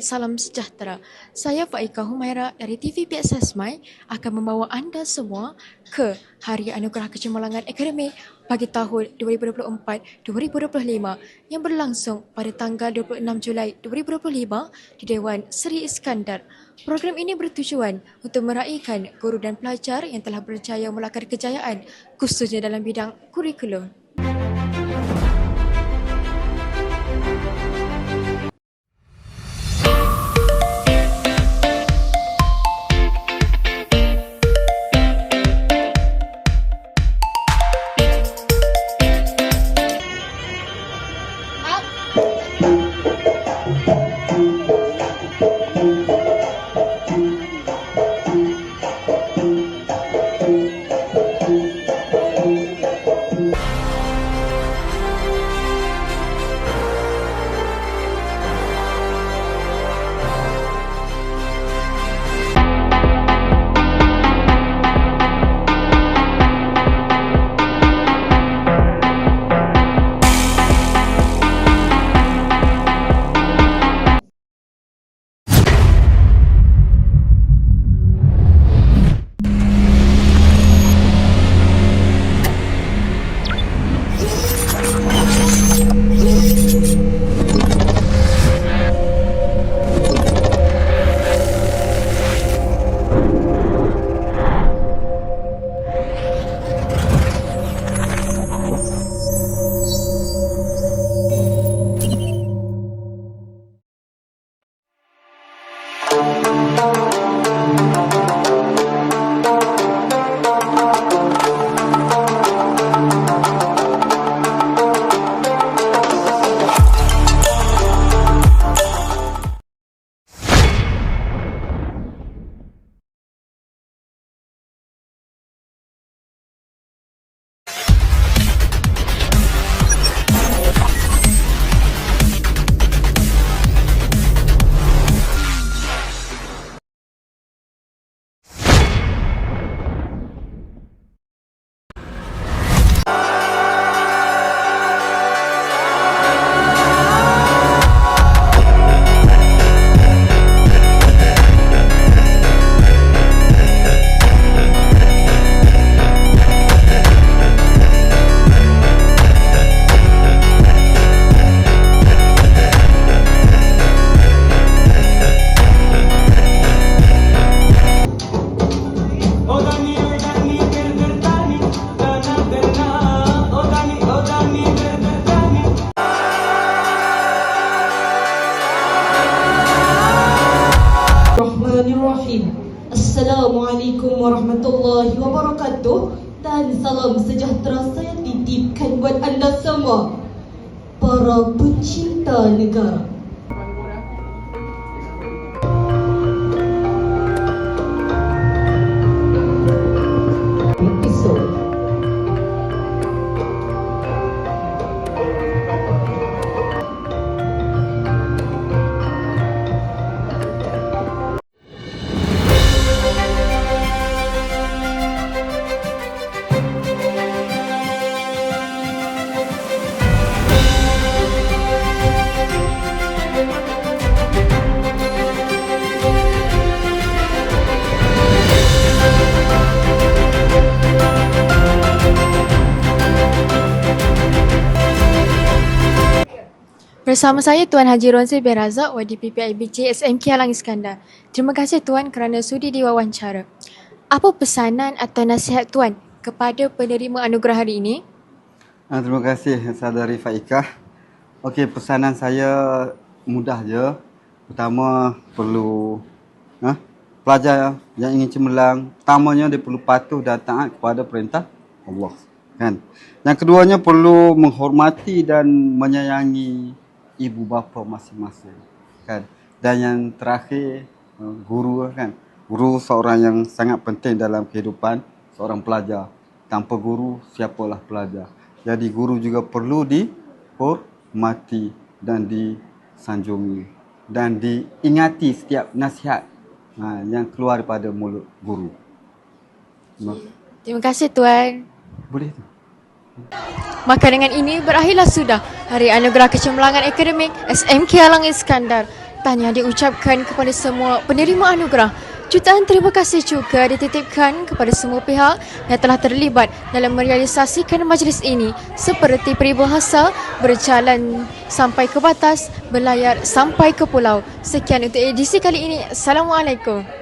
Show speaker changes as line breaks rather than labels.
salam sejahtera. Saya Faikah Humaira dari TV PXS My akan membawa anda semua ke Hari Anugerah Kecemerlangan Akademik bagi tahun 2024-2025 yang berlangsung pada tanggal 26 Julai 2025 di Dewan Seri Iskandar. Program ini bertujuan untuk meraihkan guru dan pelajar yang telah berjaya melakar kejayaan khususnya dalam bidang kurikulum.
Assalamualaikum warahmatullahi wabarakatuh dan salam sejahtera saya titipkan buat anda semua, para pencinta negara.
Bersama saya Tuan Haji Ronsil bin Razak, YDPP IBJ SMK Alang Iskandar. Terima kasih Tuan kerana sudi diwawancara. Apa pesanan atau nasihat Tuan kepada penerima anugerah hari ini?
Terima kasih saudari Faikah. Okey, pesanan saya mudah je. Pertama, perlu pelajar yang ingin cemerlang, pertamanya dia perlu patuh dan taat kepada perintah Allah, kan? Yang keduanya perlu menghormati dan menyayangi ibu bapa masing-masing, kan? Dan yang terakhir, guru, kan? Guru seorang yang sangat penting dalam kehidupan seorang pelajar. Tanpa guru, siapalah pelajar. Jadi guru juga perlu dihormati dan disanjungi dan diingati setiap nasihat yang keluar daripada mulut guru.
Terima kasih Tuan.
Boleh tu.
Maka dengan ini berakhirlah sudah Hari Anugerah Kecemerlangan Akademik SMK Alang Iskandar tahniah diucapkan kepada semua penerima anugerah. Jutaan terima kasih juga dititipkan kepada semua pihak yang telah terlibat dalam merealisasikan majlis ini seperti peribahasa berjalan sampai ke batas, berlayar sampai ke pulau. Sekian untuk edisi kali ini. Assalamualaikum.